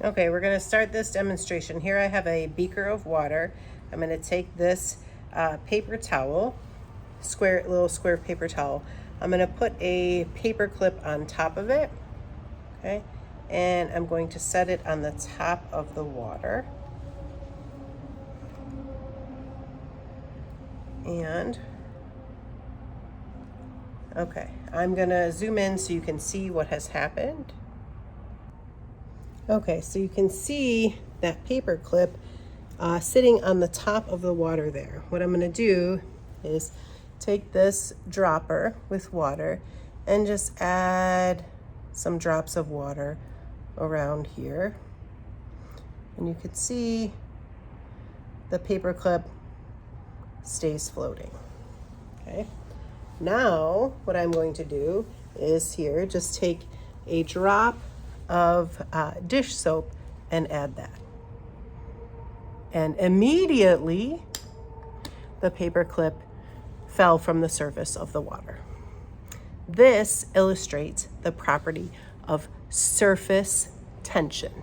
Okay, we're going to start this demonstration. Here I have a beaker of water. I'm going to take this paper towel, little square paper towel. I'm going to put a paper clip on top of it, okay? And I'm going to set it on the top of the water. And, okay, I'm going to zoom in so you can see what has happened. Okay, so you can see that paper clip sitting on the top of the water there. What I'm going to do is take this dropper with water and just add some drops of water around here. And you can see the paper clip stays floating. Okay. Now what I'm going to do is here, just take a drop of dish soap and add that. And immediately the paper clip fell from the surface of the water. This illustrates the property of surface tension.